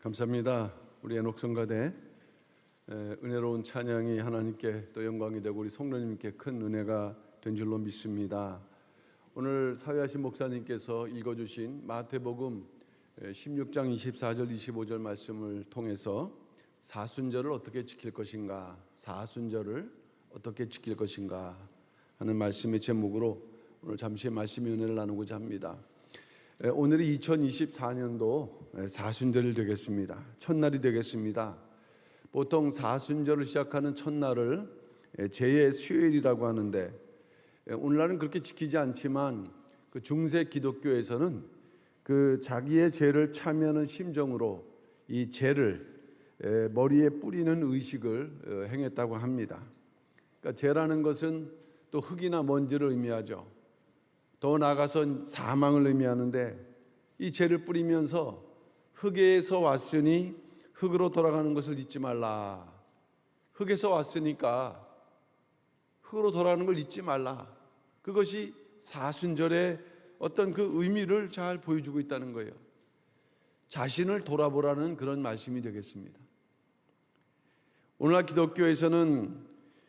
감사합니다. 우리 애녹성가대 은혜로운 찬양이 하나님께 또 영광이 되고 우리 성도님께 큰 은혜가 된 줄로 믿습니다. 오늘 사회하신 목사님께서 읽어주신 마태복음 16장 24절 25절 말씀을 통해서 사순절을 어떻게 지킬 것인가, 사순절을 어떻게 지킬 것인가 하는 말씀의 제목으로 오늘 잠시 말씀의 은혜를 나누고자 합니다. 오늘이 2024년도 사순절이 되겠습니다. 첫날이 되겠습니다. 보통 사순절을 시작하는 첫날을 제의 수요일이라고 하는데 오늘날은 그렇게 지키지 않지만 그 중세 기독교에서는 그 자기의 죄를 참여하는 심정으로 이 죄를 머리에 뿌리는 의식을 행했다고 합니다. 그러니까 죄라는 것은 또 흙이나 먼지를 의미하죠. 더 나아가서 사망을 의미하는데 이 죄를 뿌리면서 흙에서 왔으니 흙으로 돌아가는 것을 잊지 말라. 흙에서 왔으니까 흙으로 돌아가는 걸 잊지 말라. 그것이 사순절의 어떤 그 의미를 잘 보여주고 있다는 거예요. 자신을 돌아보라는 그런 말씀이 되겠습니다. 오늘날 기독교에서는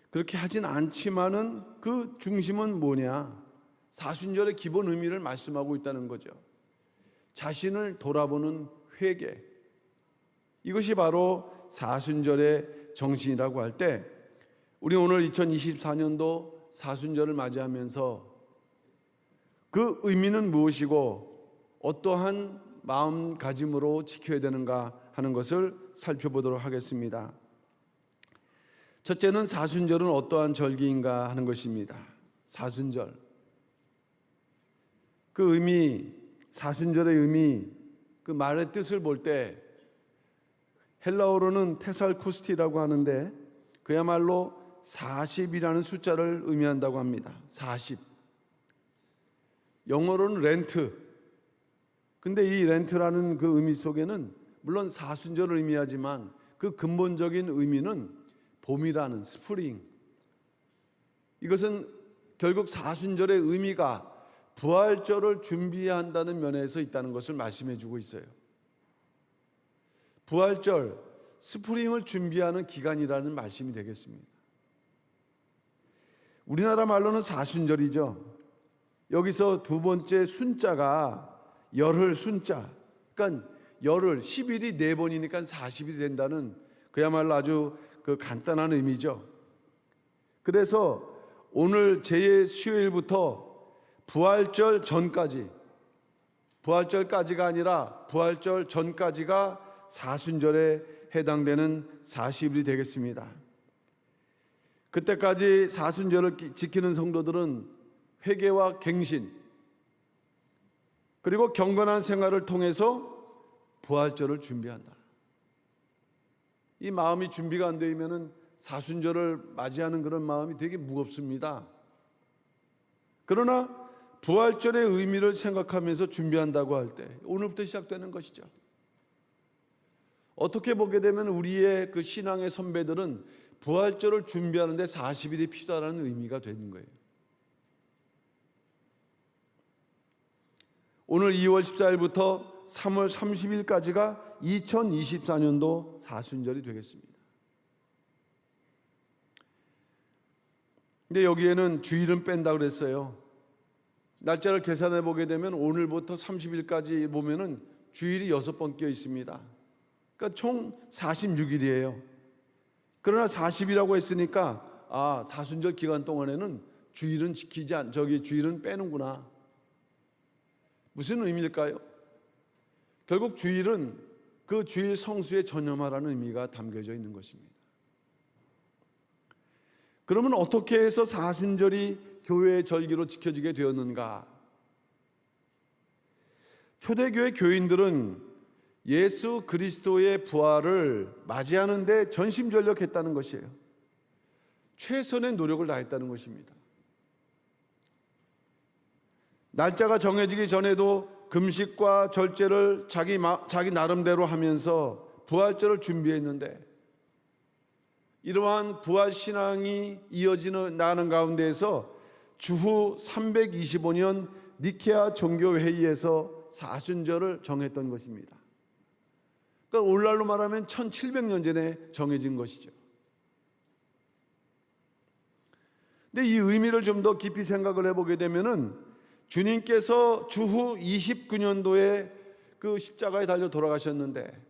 그렇게 하진 않지만은 그 중심은 뭐냐? 사순절의 기본 의미를 말씀하고 있다는 거죠. 자신을 돌아보는 회개. 이것이 바로 사순절의 정신이라고 할 때 우리 오늘 2024년도 사순절을 맞이하면서 그 의미는 무엇이고 어떠한 마음가짐으로 지켜야 되는가 하는 것을 살펴보도록 하겠습니다. 첫째는 사순절은 어떠한 절기인가 하는 것입니다. 사순절. 그 의미, 사순절의 의미, 그 말의 뜻을 볼 때 헬라어로는 테살코스티라고 하는데 그야말로 40이라는 숫자를 의미한다고 합니다. 40. 영어로는 렌트. 근데 이 렌트라는 그 의미 속에는 물론 사순절을 의미하지만 그 근본적인 의미는 봄이라는 스프링. 이것은 결국 사순절의 의미가 부활절을 준비한다는 면에서 있다는 것을 말씀해 주고 있어요. 부활절, 스프링을 준비하는 기간이라는 말씀이 되겠습니다. 우리나라 말로는 사순절이죠. 여기서 두 번째 순자가 열흘 순자. 그러니까 열흘, 10일이 4번이니까 40일이 된다는 그야말로 아주 그 간단한 의미죠. 그래서 오늘 제의 수요일부터 부활절 전까지, 부활절까지가 아니라 부활절 전까지가 사순절에 해당되는 40일이 되겠습니다. 그때까지 사순절을 지키는 성도들은 회개와 갱신 그리고 경건한 생활을 통해서 부활절을 준비한다. 이 마음이 준비가 안 되면 사순절을 맞이하는 그런 마음이 되게 무겁습니다. 그러나 부활절의 의미를 생각하면서 준비한다고 할 때 오늘부터 시작되는 것이죠. 어떻게 보게 되면 우리의 그 신앙의 선배들은 부활절을 준비하는데 40일이 필요하다는 의미가 되는 거예요. 오늘 2월 14일부터 3월 30일까지가 2024년도 사순절이 되겠습니다. 근데 여기에는 주일은 뺀다고 그랬어요. 날짜를 계산해 보게 되면 오늘부터 30일까지 보면은 주일이 6번 껴 있습니다. 그러니까 총 46일이에요. 그러나 40이라고 했으니까 사순절 기간 동안에는 주일은 주일은 빼는구나. 무슨 의미일까요? 결국 주일은 그 주일 성수에 전념하라는 의미가 담겨져 있는 것입니다. 그러면 어떻게 해서 사순절이 교회의 절기로 지켜지게 되었는가? 초대교회 교인들은 예수 그리스도의 부활을 맞이하는 데 전심전력했다는 것이에요. 최선의 노력을 다했다는 것입니다. 날짜가 정해지기 전에도 금식과 절제를 자기 나름대로 하면서 부활절을 준비했는데 이러한 부활 신앙이 이어지는 가운데에서 주후 325년 니케아 종교회의에서 사순절을 정했던 것입니다. 그러니까 그러니까 오늘날로 말하면 1700년 전에 정해진 것이죠. 근데 이 의미를 좀 더 깊이 생각을 해보게 되면은 주님께서 주후 29년도에 그 십자가에 달려 돌아가셨는데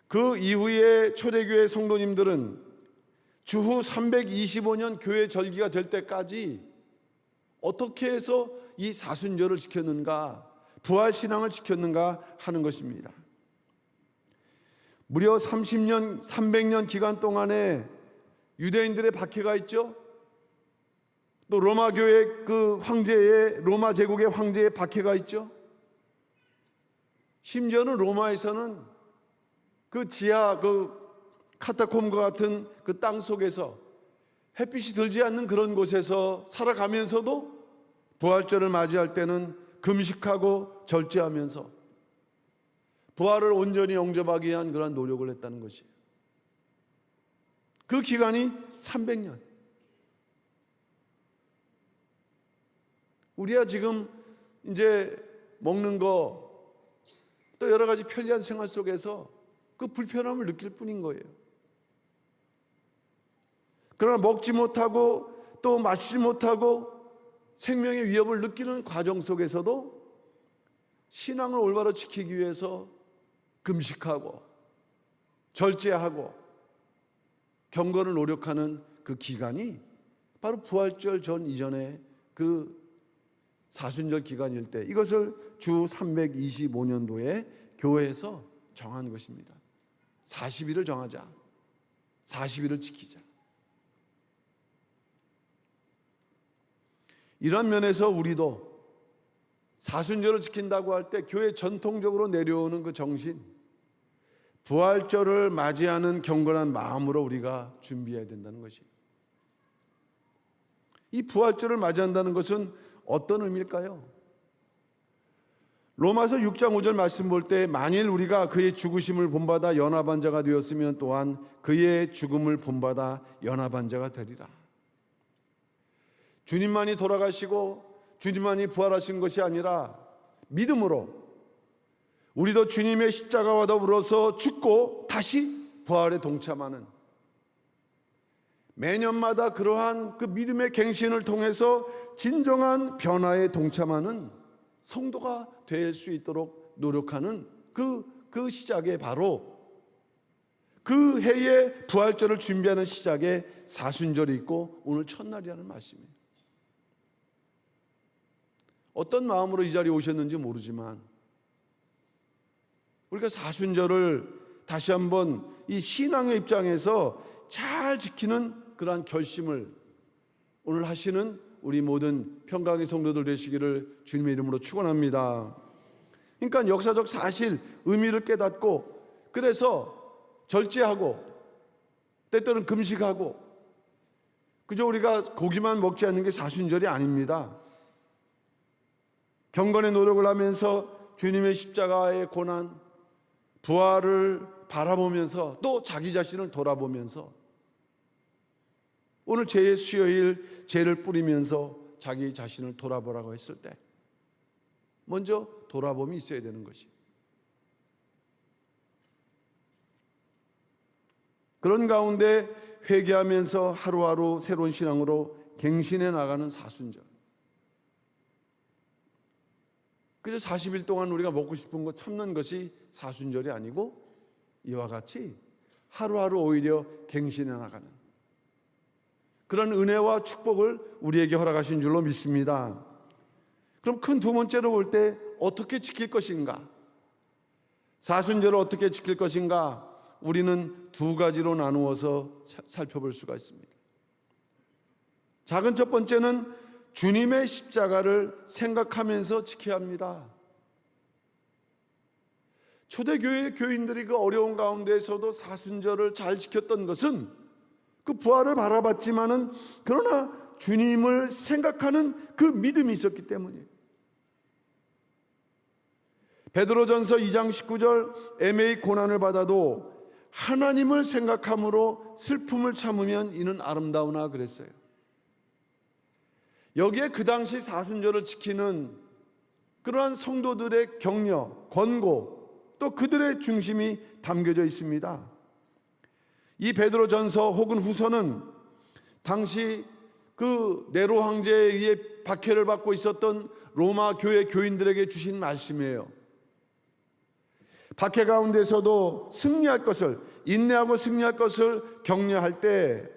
그 이후에 초대교회 성도님들은 주후 325년 교회 절기가 될 때까지 어떻게 해서 이 사순절을 지켰는가, 부활신앙을 지켰는가 하는 것입니다. 무려 30년, 300년 기간 동안에 유대인들의 박해가 있죠. 또 로마 교회 그 황제의, 로마 제국의 황제의 박해가 있죠. 심지어는 로마에서는 그 지하 그 카타콤과 같은 그 땅 속에서 햇빛이 들지 않는 그런 곳에서 살아가면서도 부활절을 맞이할 때는 금식하고 절제하면서 부활을 온전히 영접하기 위한 그런 노력을 했다는 것이에요. 그 기간이 300년. 우리야 지금 이제 먹는 거 또 여러 가지 편리한 생활 속에서 그 불편함을 느낄 뿐인 거예요. 그러나 먹지 못하고 또 마시지 못하고 생명의 위협을 느끼는 과정 속에서도 신앙을 올바로 지키기 위해서 금식하고 절제하고 경건을 노력하는 그 기간이 바로 부활절 전 이전의 그 사순절 기간일 때 이것을 주 325년도에 교회에서 정한 것입니다. 40일을 정하자. 40일을 지키자. 이런 면에서 우리도 사순절을 지킨다고 할 때 교회 전통적으로 내려오는 그 정신, 부활절을 맞이하는 경건한 마음으로 우리가 준비해야 된다는 것이에요. 이 부활절을 맞이한다는 것은 어떤 의미일까요? 로마서 6장 5절 말씀 볼 때 만일 우리가 그의 죽으심을 본받아 연합한 자가 되었으면 또한 그의 죽음을 본받아 연합한 자가 되리라. 주님만이 돌아가시고 주님만이 부활하신 것이 아니라 믿음으로 우리도 주님의 십자가와 더불어서 죽고 다시 부활에 동참하는, 매년마다 그러한 그 믿음의 갱신을 통해서 진정한 변화에 동참하는 성도가 될 수 있도록 노력하는 그 시작에 바로 그 해의 부활절을 준비하는 시작에 사순절이 있고 오늘 첫날이라는 말씀입니다. 어떤 마음으로 이 자리에 오셨는지 모르지만 우리가 사순절을 다시 한번 이 신앙의 입장에서 잘 지키는 그러한 결심을 오늘 하시는 우리 모든 평강의 성도들 되시기를 주님의 이름으로 축원합니다. 그러니까 역사적 사실, 의미를 깨닫고 그래서 절제하고 때때로는 금식하고 그저 우리가 고기만 먹지 않는 게 사순절이 아닙니다. 경건의 노력을 하면서 주님의 십자가의 고난, 부활을 바라보면서 또 자기 자신을 돌아보면서 오늘 죄의 수요일 죄를 뿌리면서 자기 자신을 돌아보라고 했을 때 먼저 돌아봄이 있어야 되는 것이, 그런 가운데 회개하면서 하루하루 새로운 신앙으로 갱신해 나가는 사순절. 그래서 40일 동안 우리가 먹고 싶은 거 참는 것이 사순절이 아니고 이와 같이 하루하루 오히려 갱신해 나가는 그런 은혜와 축복을 우리에게 허락하신 줄로 믿습니다. 그럼 큰 두 번째로 볼 때 어떻게 지킬 것인가? 사순절을 어떻게 지킬 것인가? 우리는 두 가지로 나누어서 살펴볼 수가 있습니다. 작은 첫 번째는 주님의 십자가를 생각하면서 지켜야 합니다. 초대교회 교인들이 그 어려운 가운데에서도 사순절을 잘 지켰던 것은 그 부활을 바라봤지만은 그러나 주님을 생각하는 그 믿음이 있었기 때문이에요. 베드로전서 2장 19절 애매히 고난을 받아도 하나님을 생각함으로 슬픔을 참으면 이는 아름다우나 그랬어요. 여기에 그 당시 사순절을 지키는 그러한 성도들의 격려, 권고, 또 그들의 중심이 담겨져 있습니다. 이 베드로전서 혹은 후서는 당시 그 네로 황제에 의해 박해를 받고 있었던 로마 교회 교인들에게 주신 말씀이에요. 박해 가운데서도 승리할 것을, 인내하고 승리할 것을 격려할 때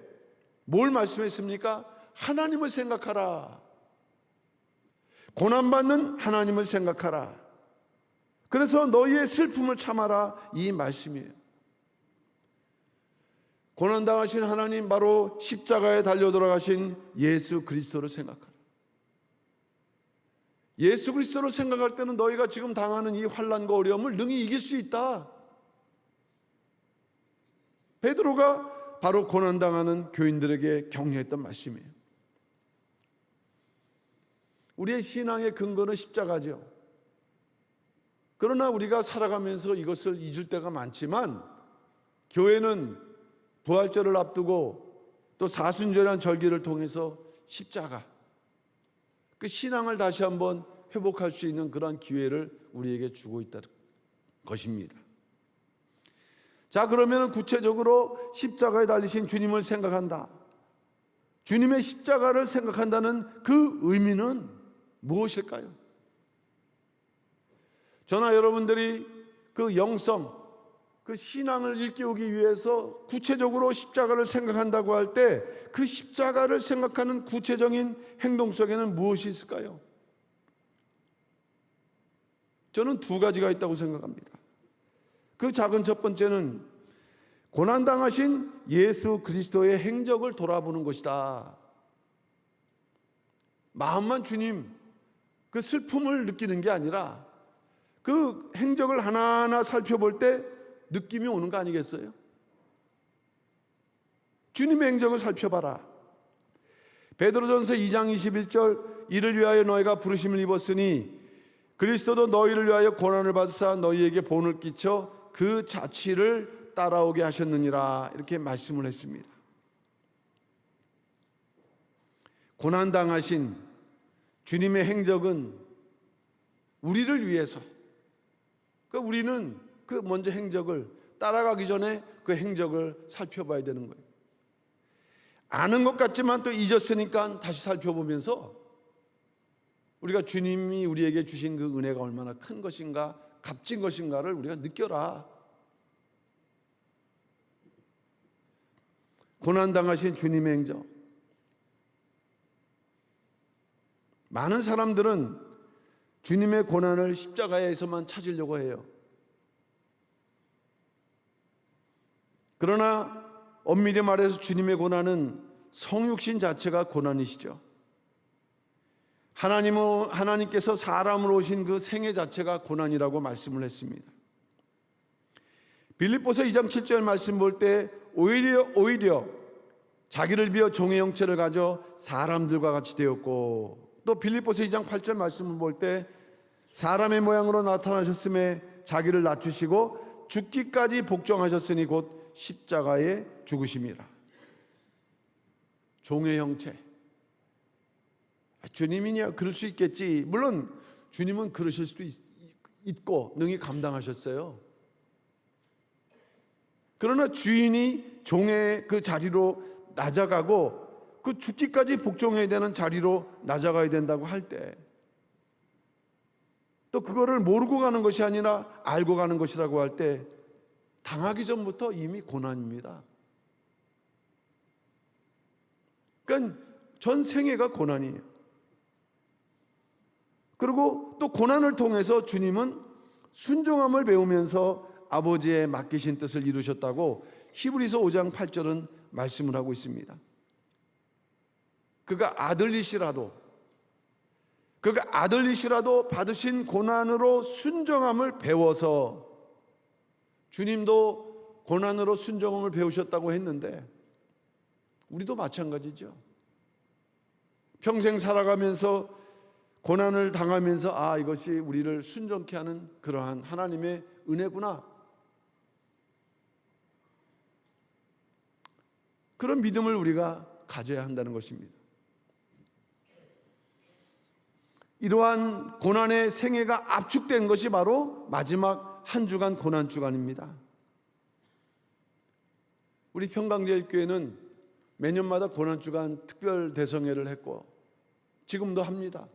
뭘 말씀했습니까? 하나님을 생각하라. 고난받는 하나님을 생각하라. 그래서 너희의 슬픔을 참아라, 이 말씀이에요. 고난당하신 하나님, 바로 십자가에 달려 돌아가신 예수 그리스도를 생각하라. 예수 그리스도를 생각할 때는 너희가 지금 당하는 이 환난과 어려움을 능히 이길 수 있다. 베드로가 바로 고난당하는 교인들에게 격려했던 말씀이에요. 우리의 신앙의 근거는 십자가죠. 그러나 우리가 살아가면서 이것을 잊을 때가 많지만, 교회는 부활절을 앞두고 또 사순절이라는 절기를 통해서 십자가, 그 신앙을 다시 한번 회복할 수 있는 그러한 기회를 우리에게 주고 있다는 것입니다. 자, 그러면 구체적으로 십자가에 달리신 주님을 생각한다. 주님의 십자가를 생각한다는 그 의미는 무엇일까요? 저나 여러분들이 그 영성, 그 신앙을 일깨우기 위해서 구체적으로 십자가를 생각한다고 할 때 그 십자가를 생각하는 구체적인 행동 속에는 무엇이 있을까요? 저는 두 가지가 있다고 생각합니다. 그 작은 첫 번째는 고난당하신 예수 그리스도의 행적을 돌아보는 것이다. 마음만 주님 그 슬픔을 느끼는 게 아니라 그 행적을 하나하나 살펴볼 때 느낌이 오는 거 아니겠어요? 주님의 행적을 살펴봐라. 베드로전서 2장 21절, 이를 위하여 너희가 부르심을 입었으니 그리스도도 너희를 위하여 고난을 받으사 너희에게 본을 끼쳐 그 자취를 따라오게 하셨느니라, 이렇게 말씀을 했습니다. 고난당하신 주님의 행적은 우리를 위해서, 그러니까 우리는 그 먼저 행적을 따라가기 전에 그 행적을 살펴봐야 되는 거예요. 아는 것 같지만 또 잊었으니까 다시 살펴보면서 우리가 주님이 우리에게 주신 그 은혜가 얼마나 큰 것인가, 값진 것인가를 우리가 느껴라. 고난당하신 주님의 행적. 많은 사람들은 주님의 고난을 십자가에서만 찾으려고 해요. 그러나 엄밀히 말해서 주님의 고난은 성육신 자체가 고난이시죠. 하나님께서 사람으로 오신 그 생애 자체가 고난이라고 말씀을 했습니다. 빌립보서 2장 7절 말씀 볼 때 오히려 자기를 비워 종의 형체를 가져 사람들과 같이 되었고, 또 빌립보서 2장 8절 말씀을 볼 때 사람의 모양으로 나타나셨음에 자기를 낮추시고 죽기까지 복종하셨으니 곧 십자가에 죽으심이라. 종의 형체. 주님이냐 그럴 수 있겠지. 물론 주님은 그러실 수도 있고 능히 감당하셨어요. 그러나 주인이 종의 그 자리로 낮아가고 그 죽기까지 복종해야 되는 자리로 낮아가야 된다고 할 때, 또 그거를 모르고 가는 것이 아니라 알고 가는 것이라고 할 때 당하기 전부터 이미 고난입니다. 그러니까 전 생애가 고난이에요. 그리고 또 고난을 통해서 주님은 순종함을 배우면서 아버지의 맡기신 뜻을 이루셨다고 히브리서 5장 8절은 말씀을 하고 있습니다. 그가 아들이시라도 받으신 고난으로 순종함을 배워서, 주님도 고난으로 순종함을 배우셨다고 했는데 우리도 마찬가지죠. 평생 살아가면서 고난을 당하면서 이것이 우리를 순종케 하는 그러한 하나님의 은혜구나, 그런 믿음을 우리가 가져야 한다는 것입니다. 이러한 고난의 생애가 압축된 것이 바로 마지막 한 주간 고난 주간입니다. 우리 평강제일교회는 매년마다 고난 주간 특별 대성회를 했고 지금도 합니다.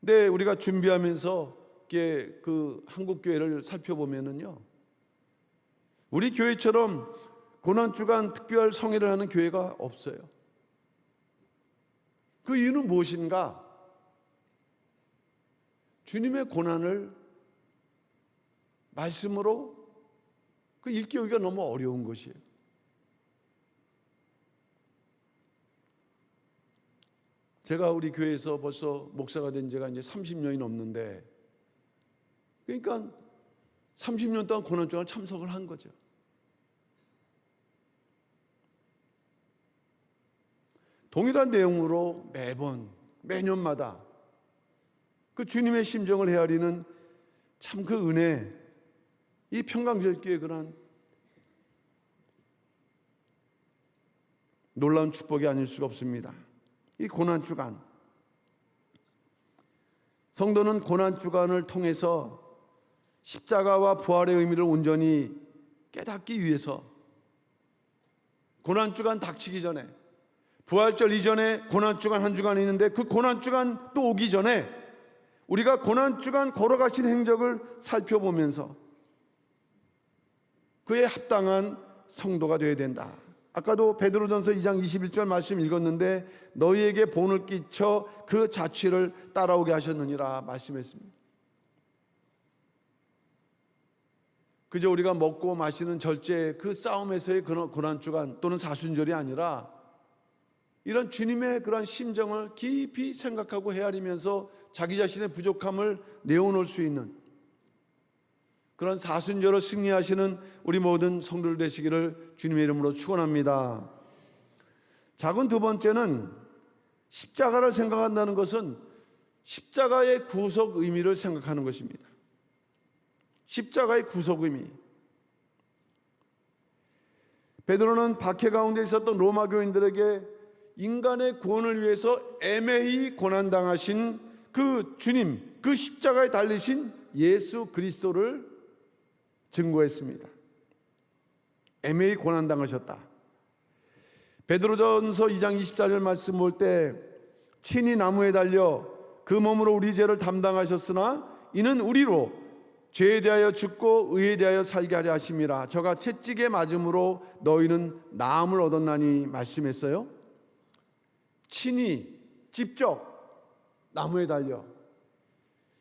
근데 우리가 준비하면서 그 한국 교회를 살펴보면은요, 우리 교회처럼 고난 주간 특별 성회를 하는 교회가 없어요. 그 이유는 무엇인가? 주님의 고난을 말씀으로 그 일깨우기가 너무 어려운 것이에요. 제가 우리 교회에서 벌써 목사가 된 지가 이제 30년이 넘는데, 그러니까 30년 동안 고난주간 참석을 한 거죠. 동일한 내용으로 매년마다 그 주님의 심정을 헤아리는 참 그 은혜, 이 평강제일교회의 그런 놀라운 축복이 아닐 수가 없습니다. 이 고난주간, 성도는 고난주간을 통해서 십자가와 부활의 의미를 온전히 깨닫기 위해서 고난주간 닥치기 전에, 부활절 이전에 고난주간 한 주간이 있는데 그 고난주간 또 오기 전에 우리가 고난주간 걸어가신 행적을 살펴보면서 그에 합당한 성도가 되어야 된다. 아까도 베드로전서 2장 21절 말씀 읽었는데 너희에게 본을 끼쳐 그 자취를 따라오게 하셨느니라 말씀했습니다. 그저 우리가 먹고 마시는 절제 그 싸움에서의 그런 고난주간 또는 사순절이 아니라 이런 주님의 그런 심정을 깊이 생각하고 헤아리면서 자기 자신의 부족함을 내어놓을 수 있는 그런 사순절을 승리하시는 우리 모든 성도들 되시기를 주님의 이름으로 축원합니다. 작은 두 번째는 십자가를 생각한다는 것은 십자가의 구속 의미를 생각하는 것입니다. 십자가의 구속 의미. 베드로는 박해 가운데 있었던 로마 교인들에게 인간의 구원을 위해서 애매히 고난당하신 그 주님, 그 십자가에 달리신 예수 그리스도를 증거했습니다. 애매히 고난당하셨다. 베드로전서 2장 24절 말씀 볼 때 친히 나무에 달려 그 몸으로 우리 죄를 담당하셨으나 이는 우리로 죄에 대하여 죽고 의에 대하여 살게 하려 하심이라. 저가 채찍에 맞음으로 너희는 나음을 얻었나니 말씀했어요. 친히 직접 나무에 달려,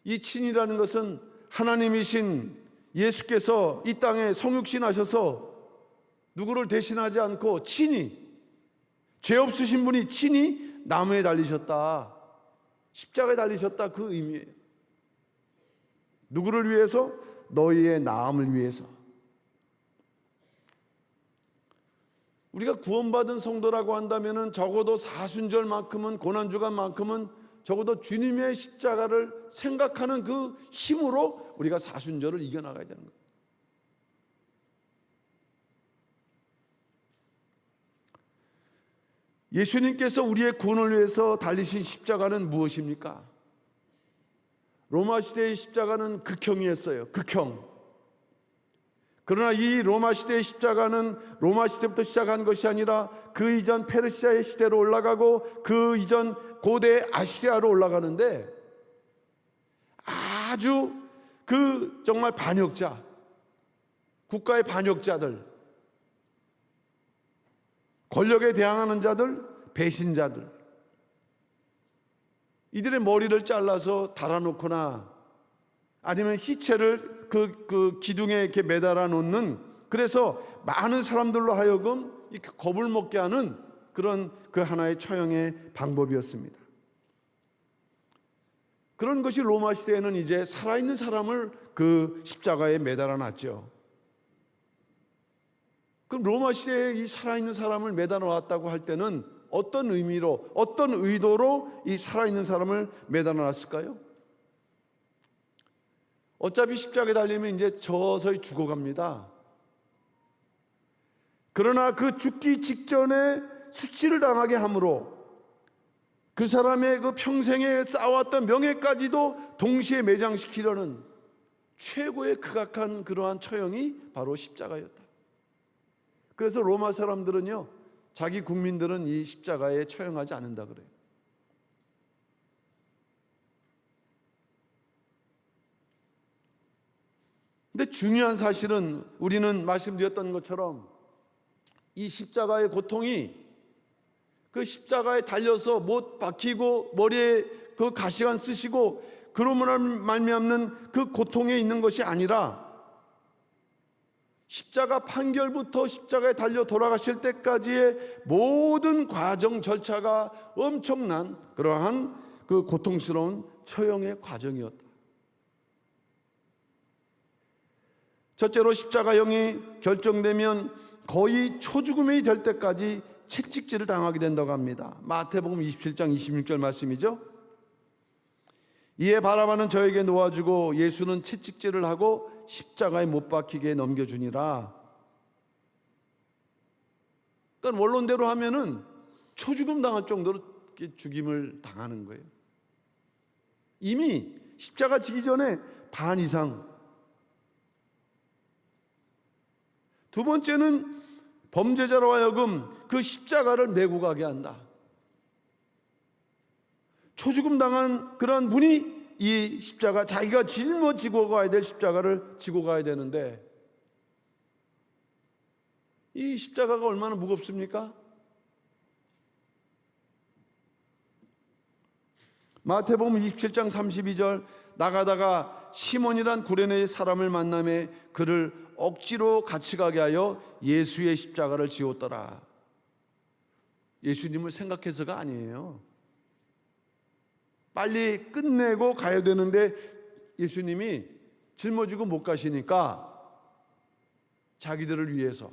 이 친이라는 것은 하나님이신 예수께서 이 땅에 성육신 하셔서 누구를 대신하지 않고 친히, 죄 없으신 분이 친히 나무에 달리셨다, 십자가에 달리셨다, 그 의미예요. 누구를 위해서? 너희의 나음을 위해서. 우리가 구원받은 성도라고 한다면 적어도 사순절만큼은, 고난주간만큼은 적어도 주님의 십자가를 생각하는 그 힘으로 우리가 사순절을 이겨나가야 되는 거예요. 예수님께서 우리의 구원을 위해서 달리신 십자가는 무엇입니까? 로마 시대의 십자가는 극형이었어요. 극형. 그러나 이 로마 시대의 십자가는 로마 시대부터 시작한 것이 아니라 그 이전 페르시아의 시대로 올라가고 그 이전 고대 아시아로 올라가는데 아주 그 정말 반역자, 국가의 반역자들, 권력에 대항하는 자들, 배신자들, 이들의 머리를 잘라서 달아놓거나 아니면 시체를 그 기둥에 이렇게 매달아 놓는, 그래서 많은 사람들로 하여금 겁을 먹게 하는 그런 그 하나의 처형의 방법이었습니다. 그런 것이 로마 시대에는 이제 살아있는 사람을 그 십자가에 매달아 놨죠. 그럼 로마 시대에 이 살아있는 사람을 매달아 놨다고 할 때는 어떤 의미로, 어떤 의도로 이 살아있는 사람을 매달아 놨을까요? 어차피 십자가에 달리면 이제 서서히 죽어갑니다. 그러나 그 죽기 직전에 수치를 당하게 함으로 그 사람의 그 평생에 쌓아왔던 명예까지도 동시에 매장시키려는 최고의 극악한 그러한 처형이 바로 십자가였다. 그래서 로마 사람들은요, 자기 국민들은 이 십자가에 처형하지 않는다 그래요. 근데 중요한 사실은 우리는 말씀드렸던 것처럼 이 십자가의 고통이 그 십자가에 달려서 못 박히고 머리에 그 가시관 쓰시고 그러므로 말미암는 그 고통에 있는 것이 아니라 십자가 판결부터 십자가에 달려 돌아가실 때까지의 모든 과정 절차가 엄청난 그러한 그 고통스러운 처형의 과정이었다. 첫째로 십자가형이 결정되면 거의 초죽음이 될 때까지 채찍질을 당하게 된다고 합니다. 마태복음 27장 26절 말씀이죠. 이에 바라바는 저에게 놓아주고 예수는 채찍질을 하고 십자가에 못 박히게 넘겨주니라. 그러니까 원론대로 하면은 초죽음 당할 정도로 죽임을 당하는 거예요. 이미 십자가 지기 전에 반 이상. 두 번째는 범죄자로 하여금 그 십자가를 메고 가게 한다. 초죽음 당한 그런 분이 이 십자가, 자기가 짊어지고 가야 될 십자가를 지고 가야 되는데, 이 십자가가 얼마나 무겁습니까? 마태복음 27장 32절, 나가다가 시몬이란 구레네의 사람을 만나매 그를 억지로 같이 가게 하여 예수의 십자가를 지었더라. 예수님을 생각해서가 아니에요. 빨리 끝내고 가야 되는데 예수님이 짊어지고 못 가시니까 자기들을 위해서.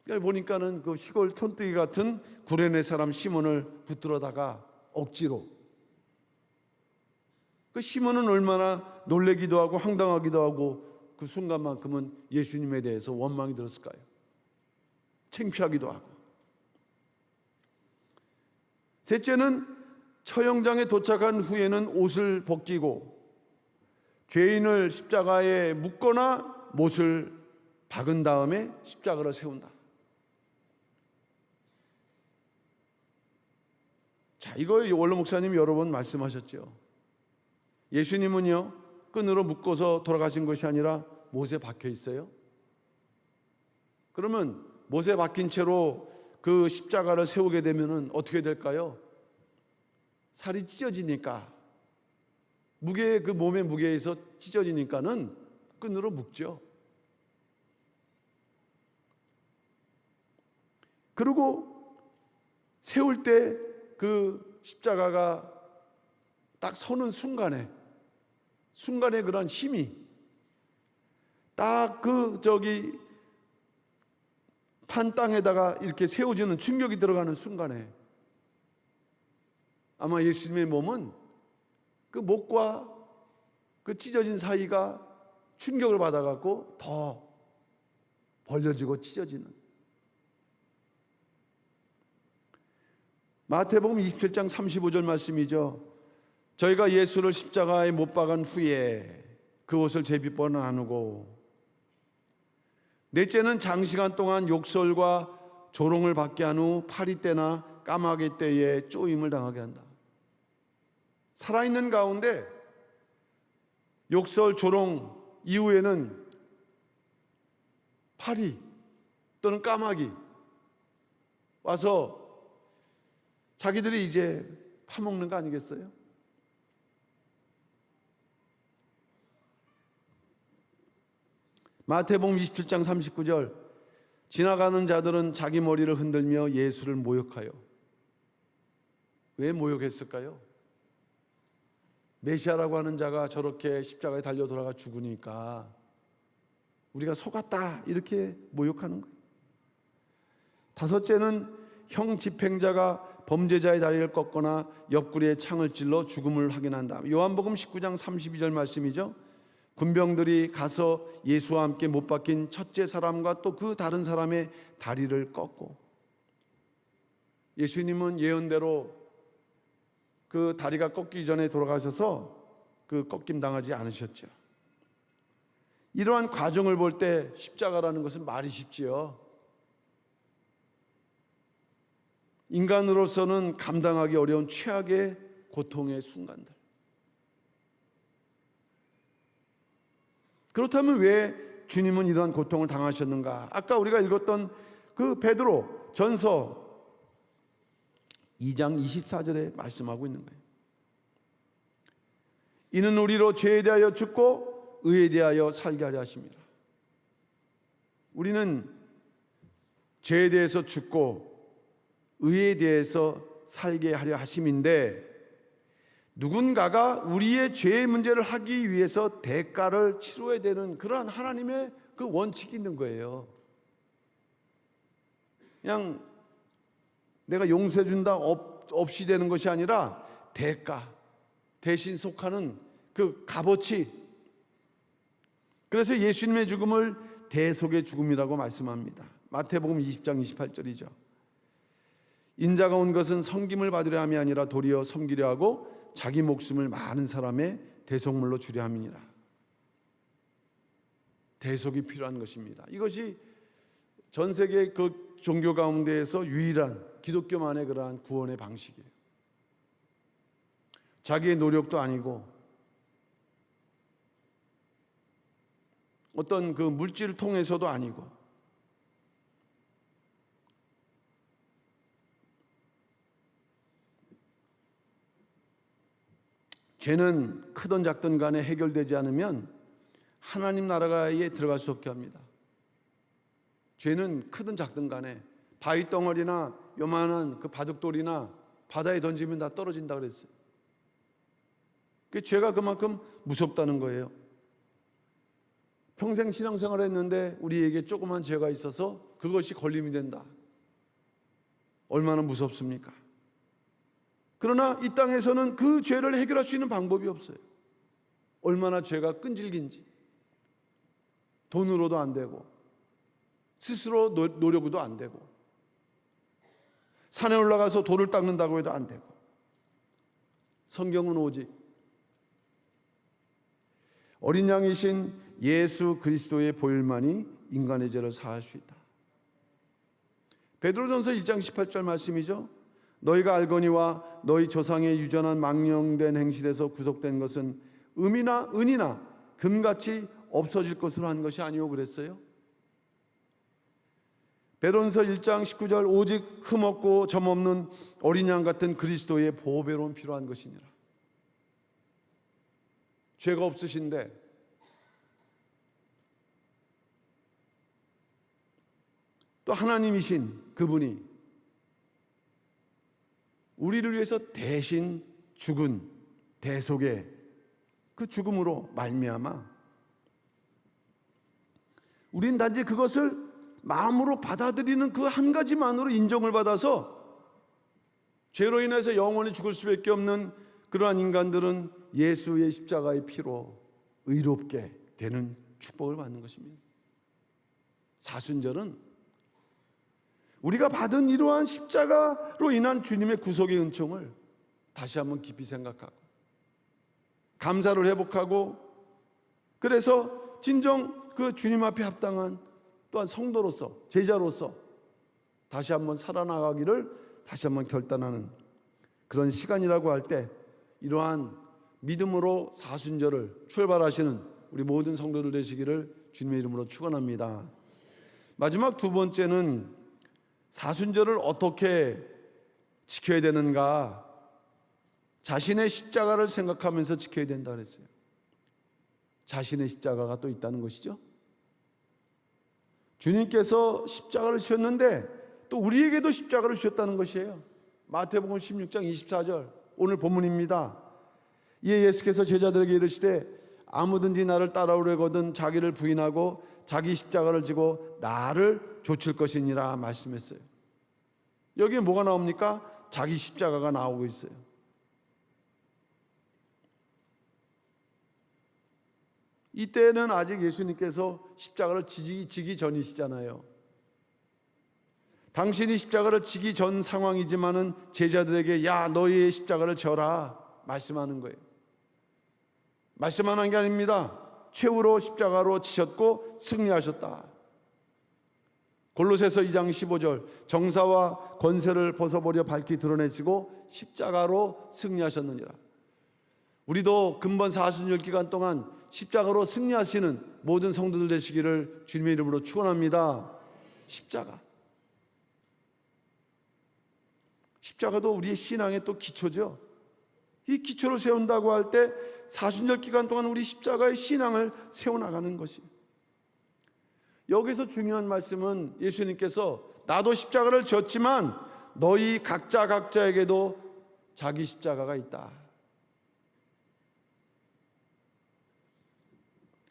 그러니까 보니까는 그 시골 촌뜨기 같은 구레네 사람 시몬을 붙들어다가 억지로. 그 시몬은 얼마나 놀래기도 하고 황당하기도 하고 그 순간만큼은 예수님에 대해서 원망이 들었을까요? 창피하기도 하고. 셋째는 처형장에 도착한 후에는 옷을 벗기고 죄인을 십자가에 묶거나 못을 박은 다음에 십자가를 세운다. 자, 이거 원로 목사님이 여러 번 말씀하셨죠. 예수님은요, 끈으로 묶어서 돌아가신 것이 아니라 못에 박혀 있어요. 그러면 못에 박힌 채로 그 십자가를 세우게 되면 어떻게 될까요? 살이 찢어지니까, 무게, 그 몸의 무게에서 찢어지니까는 끈으로 묶죠. 그리고 세울 때 그 십자가가 딱 서는 순간에 그런 힘이 딱 그 판 땅에다가 이렇게 세워지는 충격이 들어가는 순간에 아마 예수님의 몸은 그 목과 그 찢어진 사이가 충격을 받아갖고 더 벌려지고 찢어지는. 마태복음 27장 35절 말씀이죠. 저희가 예수를 십자가에 못 박은 후에 그 옷을 제비벌 나누고, 넷째는 장시간 동안 욕설과 조롱을 받게 한 후 파리 때나 까마귀 때에 쪼임을 당하게 한다. 살아있는 가운데 욕설, 조롱 이후에는 파리 또는 까마귀 와서 자기들이 이제 파먹는 거 아니겠어요? 마태복음 27장 39절, 지나가는 자들은 자기 머리를 흔들며 예수를 모욕하여. 왜 모욕했을까요? 메시아라고 하는 자가 저렇게 십자가에 달려 돌아가 죽으니까 우리가 속았다, 이렇게 모욕하는 거예요. 다섯째는 형 집행자가 범죄자의 다리를 꺾거나 옆구리에 창을 찔러 죽음을 확인한다. 요한복음 19장 32절 말씀이죠. 군병들이 가서 예수와 함께 못 박힌 첫째 사람과 또 그 다른 사람의 다리를 꺾고, 예수님은 예언대로 그 다리가 꺾이기 전에 돌아가셔서 꺾임 당하지 않으셨죠. 이러한 과정을 볼 때 십자가라는 것은 말이 쉽지요. 인간으로서는 감당하기 어려운 최악의 고통의 순간들. 그렇다면 왜 주님은 이러한 고통을 당하셨는가? 아까 우리가 읽었던 그 베드로 전서 2장 24절에 말씀하고 있는 거예요. 이는 우리로 죄에 대하여 죽고 의에 대하여 살게 하려 하십니다. 우리는 죄에 대해서 죽고 의에 대해서 살게 하려 하심인데, 누군가가 우리의 죄의 문제를 하기 위해서 대가를 치러야 되는 그러한 하나님의 그 원칙이 있는 거예요. 그냥 내가 용서해 준다 없이 되는 것이 아니라 대가, 대신 속하는 그 값어치. 그래서 예수님의 죽음을 대속의 죽음이라고 말씀합니다. 마태복음 20장 28절이죠. 인자가 온 것은 섬김을 받으려 함이 아니라 도리어 섬기려 하고 자기 목숨을 많은 사람의 대속물로 주려 함이니라. 대속이 필요한 것입니다. 이것이 전 세계 그 종교 가운데에서 유일한 기독교만의 그러한 구원의 방식이에요. 자기의 노력도 아니고 어떤 그 물질을 통해서도 아니고, 죄는 크든 작든 간에 해결되지 않으면 하나님 나라에 들어갈 수 없게 합니다. 죄는 크든 작든 간에 바위 덩어리나 요만한 그 바둑돌이나 바다에 던지면 다 떨어진다 그랬어요. 그 죄가 그만큼 무섭다는 거예요. 평생 신앙생활을 했는데 우리에게 조그만 죄가 있어서 그것이 걸림이 된다. 얼마나 무섭습니까? 그러나 이 땅에서는 그 죄를 해결할 수 있는 방법이 없어요. 얼마나 죄가 끈질긴지. 돈으로도 안 되고 스스로 노력으로도 안 되고 산에 올라가서 돌을 닦는다고 해도 안 되고, 성경은 오직 어린 양이신 예수 그리스도의 보혈만이 인간의 죄를 사할 수 있다. 베드로전서 1장 18절 말씀이죠. 너희가 알거니와 너희 조상의 유전한 망령된 행실에서 구속된 것은 은이나 금같이 없어질 것으로 한 것이 아니오 그랬어요. 베드로전서 1장 19절 오직 흠없고 점없는 어린 양 같은 그리스도의 보배로움 필요한 것이니라. 죄가 없으신데 또 하나님이신 그분이 우리를 위해서 대신 죽은 대속의 그 죽음으로 말미암아 우린 단지 그것을 마음으로 받아들이는 그 한 가지만으로 인정을 받아서 죄로 인해서 영원히 죽을 수밖에 없는 그러한 인간들은 예수의 십자가의 피로 의롭게 되는 축복을 받는 것입니다. 사순절은 우리가 받은 이러한 십자가로 인한 주님의 구속의 은총을 다시 한번 깊이 생각하고 감사를 회복하고, 그래서 진정 그 주님 앞에 합당한 또한 성도로서 제자로서 다시 한번 살아나가기를 다시 한번 결단하는 그런 시간이라고 할 때, 이러한 믿음으로 사순절을 출발하시는 우리 모든 성도들 되시기를 주님의 이름으로 축원합니다. 마지막 두 번째는 사순절을 어떻게 지켜야 되는가? 자신의 십자가를 생각하면서 지켜야 된다 그랬어요. 자신의 십자가가 또 있다는 것이죠. 주님께서 십자가를 지셨는데 또 우리에게도 십자가를 주셨다는 것이에요. 마태복음 16장 24절 오늘 본문입니다. 이에 예수께서 제자들에게 이르시되 아무든지 나를 따라오려거든 자기를 부인하고 자기 십자가를 지고 나를 좇을 것이니라 말씀했어요. 여기에 뭐가 나옵니까? 자기 십자가가 나오고 있어요. 이때는 아직 예수님께서 십자가를 지기 전이시잖아요. 당신이 십자가를 지기 전 상황이지만은 제자들에게 야 너희의 십자가를 져라 말씀하는 거예요. 말씀만 한 게 아닙니다. 최후로 십자가로 지셨고 승리하셨다. 골로새서 2장 15절, 정사와 권세를 벗어버려 밝히 드러내시고 십자가로 승리하셨느니라. 우리도 근본 40년 기간 동안 십자가로 승리하시는 모든 성도들 되시기를 주님의 이름으로 축원합니다. 십자가도 우리의 신앙의 또 기초죠. 이 기초를 세운다고 할 때 40년 기간 동안 우리 십자가의 신앙을 세워나가는 것이, 여기서 중요한 말씀은 예수님께서 나도 십자가를 졌지만 너희 각자에게도 자기 십자가가 있다.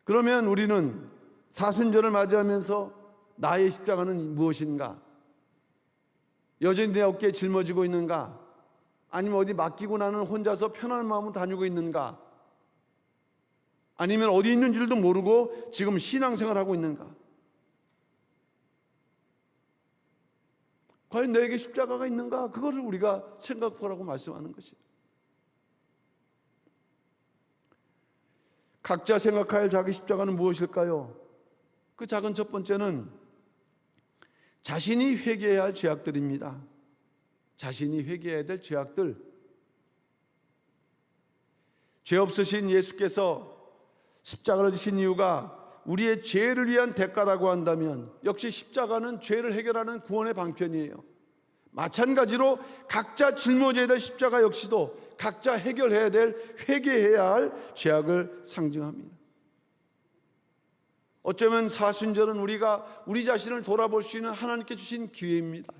그러면 우리는 사순절을 맞이하면서 나의 십자가는 무엇인가? 여전히 내 어깨에 짊어지고 있는가? 아니면 어디 맡기고 나는 혼자서 편안한 마음으로 다니고 있는가? 아니면 어디 있는 줄도 모르고 지금 신앙생활하고 있는가? 과연 너에게 십자가가 있는가? 그것을 우리가 생각하라고 말씀하는 것이에요. 각자 생각할 자기 십자가는 무엇일까요? 그 작은 첫 번째는 자신이 회개해야 할 죄악들입니다. 자신이 회개해야 될 죄악들. 죄 없으신 예수께서 십자가를 지신 이유가 우리의 죄를 위한 대가라고 한다면 역시 십자가는 죄를 해결하는 구원의 방편이에요. 마찬가지로 각자 짊어져야 될 십자가 역시도 각자 해결해야 될, 회개해야 할 죄악을 상징합니다. 어쩌면 사순절은 우리가 우리 자신을 돌아볼 수 있는 하나님께 주신 기회입니다.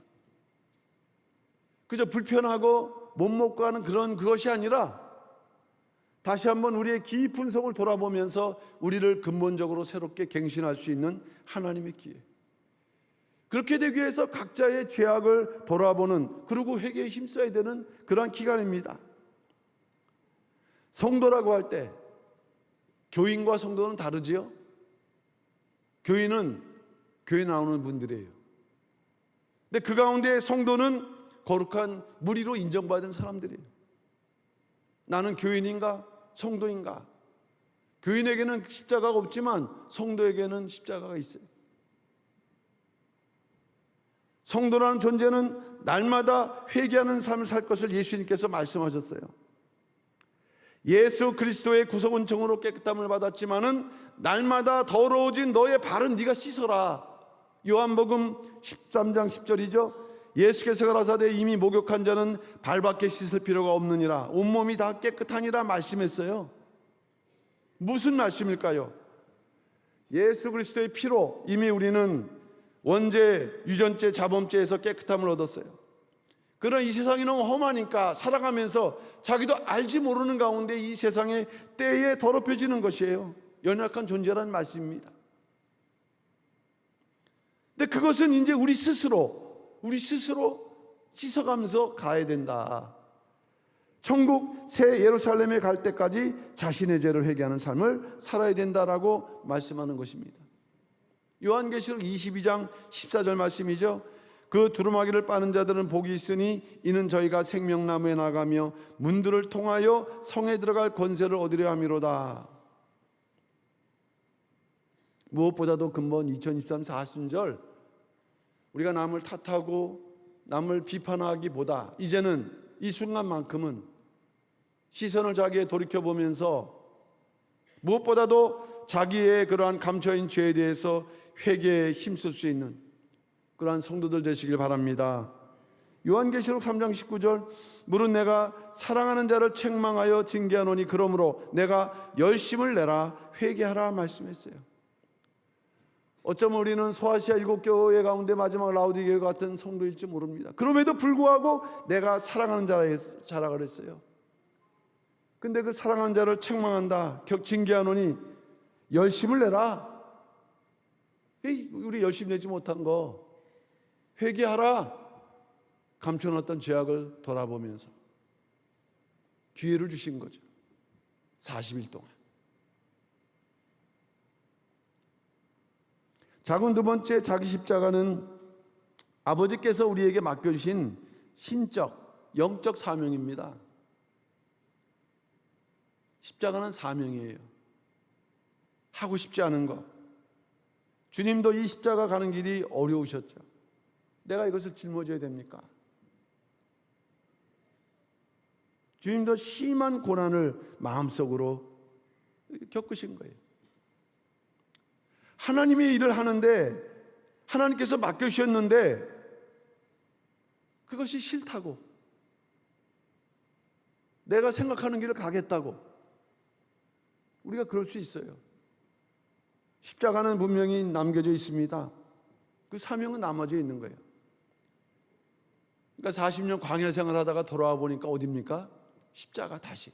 그저 불편하고 못 먹고 하는 그것이 아니라 다시 한번 우리의 깊은 속을 돌아보면서 우리를 근본적으로 새롭게 갱신할 수 있는 하나님의 기회. 그렇게 되기 위해서 각자의 죄악을 돌아보는, 그리고 회개에 힘써야 되는 그러한 기간입니다. 성도라고 할 때 교인과 성도는 다르지요. 교인은 교회 나오는 분들이에요. 근데 그 가운데 성도는 거룩한 무리로 인정받은 사람들이에요. 나는 교인인가? 성도인가? 교인에게는 십자가가 없지만 성도에게는 십자가가 있어요. 성도라는 존재는 날마다 회개하는 삶을 살 것을 예수님께서 말씀하셨어요. 예수 그리스도의 구속은총으로 깨끗함을 받았지만은 날마다 더러워진 너의 발은 네가 씻어라. 요한복음 13장 10절이죠. 예수께서 가라사대 이미 목욕한 자는 발밖에 씻을 필요가 없느니라. 온몸이 다 깨끗하니라 말씀했어요. 무슨 말씀일까요? 예수 그리스도의 피로 이미 우리는 원죄, 유전죄, 자범죄에서 깨끗함을 얻었어요. 그러나 이 세상이 너무 험하니까 살아가면서 자기도 알지 모르는 가운데 이 세상의 때에 더럽혀지는 것이에요. 연약한 존재라는 말씀입니다. 근데 그것은 이제 우리 스스로 씻어가면서 가야 된다. 천국 새 예루살렘에 갈 때까지 자신의 죄를 회개하는 삶을 살아야 된다라고 말씀하는 것입니다. 요한계시록 22장 14절 말씀이죠. 그 두루마기를 빠는 자들은 복이 있으니 이는 저희가 생명나무에 나가며 문들을 통하여 성에 들어갈 권세를 얻으려 함이로다. 무엇보다도 근본 2023 사순절 우리가 남을 탓하고 남을 비판하기보다 이제는 이 순간만큼은 시선을 자기에 돌이켜보면서 무엇보다도 자기의 그러한 감춰인 죄에 대해서 회개에 힘쓸 수 있는 그러한 성도들 되시길 바랍니다. 요한계시록 3장 19절 물은 내가 사랑하는 자를 책망하여 징계하노니 그러므로 내가 열심을 내라 회개하라 말씀했어요. 어쩌면 우리는 소아시아 7교회 가운데 마지막 라우디게교 같은 성도일지 모릅니다. 그럼에도 불구하고 내가 사랑하는 자라 그랬어요. 근데 그 사랑하는 자를 책망한다, 징계하노니 열심을 내라. 우리 열심히 내지 못한 거 회개하라. 감춰놨던 죄악을 돌아보면서 기회를 주신 거죠. 40일 동안. 작은 두 번째 자기 십자가는 아버지께서 우리에게 맡겨주신 신적, 영적 사명입니다. 십자가는 사명이에요. 하고 싶지 않은 것. 주님도 이 십자가 가는 길이 어려우셨죠. 내가 이것을 짊어져야 됩니까? 주님도 심한 고난을 마음속으로 겪으신 거예요. 하나님의 일을 하는데 하나님께서 맡겨주셨는데 그것이 싫다고, 내가 생각하는 길을 가겠다고, 우리가 그럴 수 있어요. 십자가는 분명히 남겨져 있습니다. 그 사명은 남아져 있는 거예요. 그러니까 40년 광야 생활하다가 돌아와 보니까 어디입니까? 십자가 다시.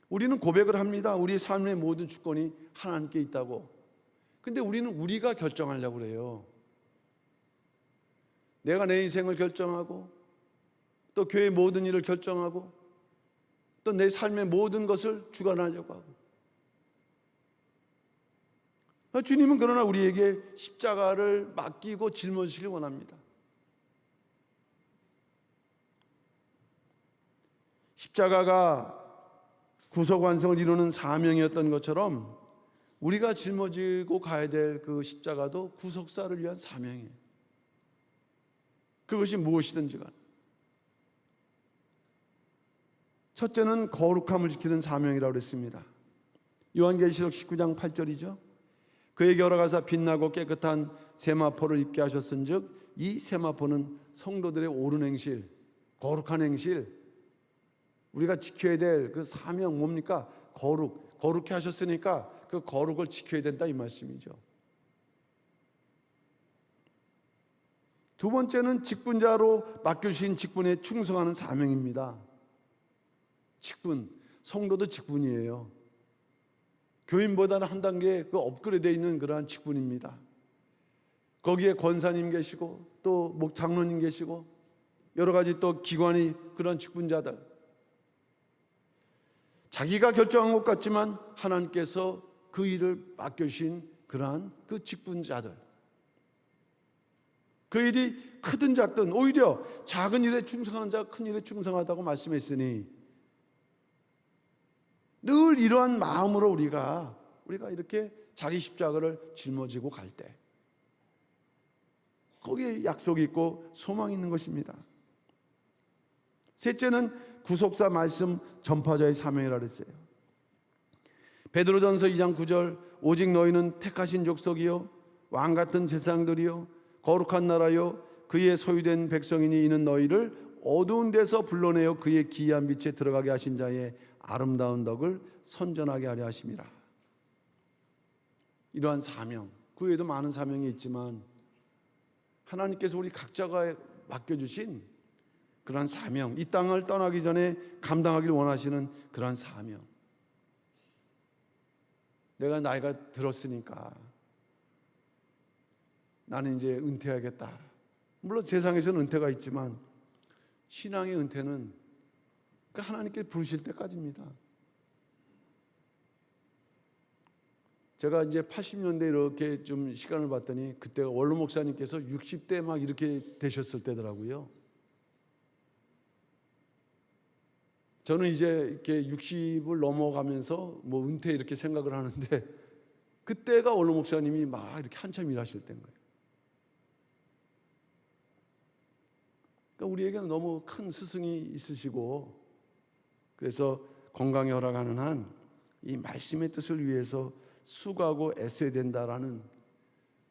우리는 고백을 합니다. 우리의 삶의 모든 주권이 하나님께 있다고. 근데 우리는 우리가 결정하려고 그래요. 내가 내 인생을 결정하고 또 교회의 모든 일을 결정하고 또 내 삶의 모든 것을 주관하려고 하고. 주님은 그러나 우리에게 십자가를 맡기고 짊어지시길 원합니다. 십자가가 구속 완성을 이루는 사명이었던 것처럼 우리가 짊어지고 가야 될 그 십자가도 구속사를 위한 사명이에요. 그것이 무엇이든지 간. 첫째는 거룩함을 지키는 사명이라고 그랬습니다. 요한계시록 19장 8절이죠. 그에게 걸어가사 빛나고 깨끗한 세마포를 입게 하셨은즉 이 세마포는 성도들의 옳은 행실, 거룩한 행실, 우리가 지켜야 될 그 사명 뭡니까? 거룩해 하셨으니까 그 거룩을 지켜야 된다 이 말씀이죠. 두 번째는 직분자로 맡겨주신 직분에 충성하는 사명입니다. 직분, 성도도 직분이에요. 교인보다는 한 단계 그 업그레이드되어 있는 그러한 직분입니다. 거기에 권사님 계시고 또 목장로님 계시고 여러 가지 또 기관이 그런 직분자들, 자기가 결정한 것 같지만 하나님께서 그 일을 맡겨주신 그러한 그 직분자들, 그 일이 크든 작든 오히려 작은 일에 충성하는 자가 큰 일에 충성하다고 말씀했으니 늘 이러한 마음으로 우리가 이렇게 자기 십자가를 짊어지고 갈 때 거기에 약속이 있고 소망이 있는 것입니다. 셋째는 구속사 말씀 전파자의 사명이라고 했어요. 베드로전서 2장 9절 오직 너희는 택하신 족속이요 왕 같은 제사장들이요 거룩한 나라요 그의 소유된 백성이니 이는 너희를 어두운 데서 불러내어 그의 기이한 빛에 들어가게 하신 자의 아름다운 덕을 선전하게 하려 하심이라. 이러한 사명, 그 외에도 많은 사명이 있지만 하나님께서 우리 각자가 맡겨주신 그러한 사명, 이 땅을 떠나기 전에 감당하길 원하시는 그러한 사명. 내가 나이가 들었으니까 나는 이제 은퇴하겠다. 물론 세상에서는 은퇴가 있지만 신앙의 은퇴는 그 하나님께 부르실 때까지입니다. 제가 이제 80년대 이렇게 좀 시간을 봤더니 그때가 원로 목사님께서 60대 막 이렇게 되셨을 때더라고요. 저는 이제 이렇게 60을 넘어가면서 뭐 은퇴 이렇게 생각을 하는데 그때가 원로 목사님이 막 이렇게 한참 일하실 때인 거예요. 그러니까 우리에게는 너무 큰 스승이 있으시고 그래서 건강에 허락하는 한 이 말씀의 뜻을 위해서 수고하고 애써야 된다라는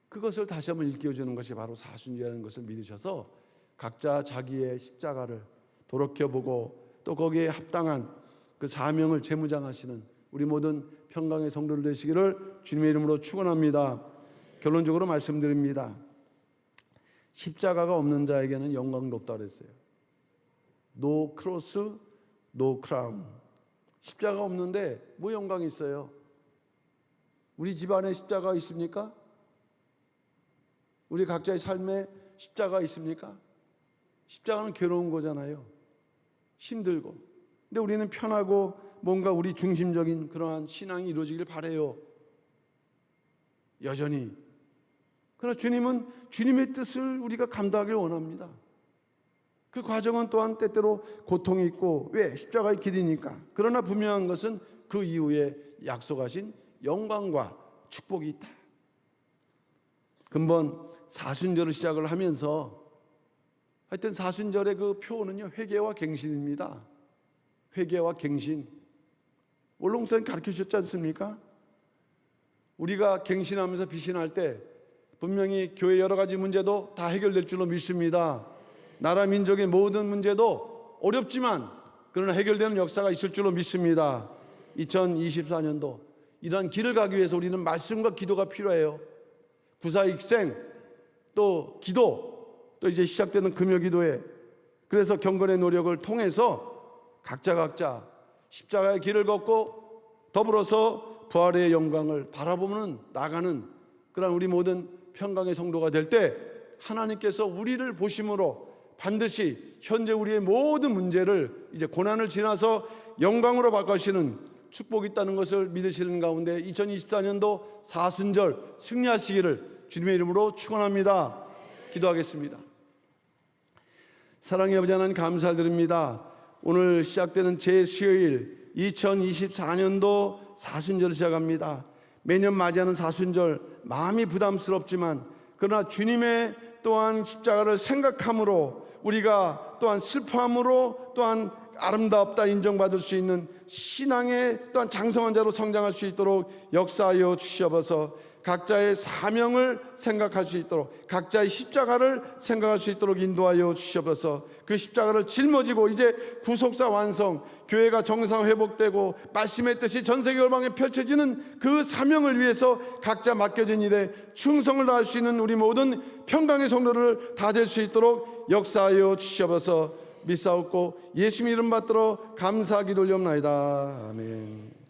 그것을 다시 한번 일깨워주는 것이 바로 사순절이라는 것을 믿으셔서 각자 자기의 십자가를 돌이켜보고 또 거기에 합당한 그 사명을 재무장하시는 우리 모든 평강의 성도들 되시기를 주님의 이름으로 축원합니다. 결론적으로 말씀드립니다. 십자가가 없는 자에게는 영광도 없다고 그랬어요. No cross, no crown. 십자가 없는데 뭐 영광이 있어요? 우리 집안에 십자가 있습니까? 우리 각자의 삶에 십자가 있습니까? 십자가는 괴로운 거잖아요. 힘들고. 근데 우리는 편하고 뭔가 우리 중심적인 그러한 신앙이 이루어지길 바라요. 여전히. 그러나 주님은 주님의 뜻을 우리가 감당하길 원합니다. 그 과정은 또한 때때로 고통이 있고, 왜? 십자가의 길이니까. 그러나 분명한 것은 그 이후에 약속하신 영광과 축복이 있다. 근본 사순절을 시작을 하면서 하여튼 사순절의 그 표어는요, 회개와 갱신입니다. 회개와 갱신. 원래 목사님 가르쳐 주셨지 않습니까? 우리가 갱신하면서 비신할 때 분명히 교회 여러 가지 문제도 다 해결될 줄로 믿습니다. 나라 민족의 모든 문제도 어렵지만 그러나 해결되는 역사가 있을 줄로 믿습니다. 2024년도 이러한 길을 가기 위해서 우리는 말씀과 기도가 필요해요. 구사익생, 또 기도, 또 이제 시작되는 금요기도회. 그래서 경건의 노력을 통해서 각자 십자가의 길을 걷고 더불어서 부활의 영광을 바라보는 나가는 그런 우리 모든 평강의 성도가 될 때 하나님께서 우리를 보심으로 반드시 현재 우리의 모든 문제를 이제 고난을 지나서 영광으로 바꾸시는 축복이 있다는 것을 믿으시는 가운데 2024년도 사순절 승리하시기를 주님의 이름으로 축원합니다. 기도하겠습니다. 사랑의 아버지 하나님 감사드립니다. 오늘 시작되는 제10여일 2024년도 사순절을 시작합니다. 매년 맞이하는 사순절 마음이 부담스럽지만 그러나 주님의 또한 십자가를 생각함으로 우리가 또한 슬퍼함으로 또한 아름답다 인정받을 수 있는 신앙의 또한 장성한 자로 성장할 수 있도록 역사하여 주시옵소서. 각자의 사명을 생각할 수 있도록 각자의 십자가를 생각할 수 있도록 인도하여 주시옵소서. 그 십자가를 짊어지고 이제 구속사 완성, 교회가 정상 회복되고 말씀의 뜻이 전 세계 열방에 펼쳐지는 그 사명을 위해서 각자 맡겨진 일에 충성을 다할 수 있는 우리 모든 평강의 성도를 다 될 수 있도록 역사하여 주시옵소서. 믿사옵고 예수님 이름 받들어 감사하기 돌려옵나이다. 아멘.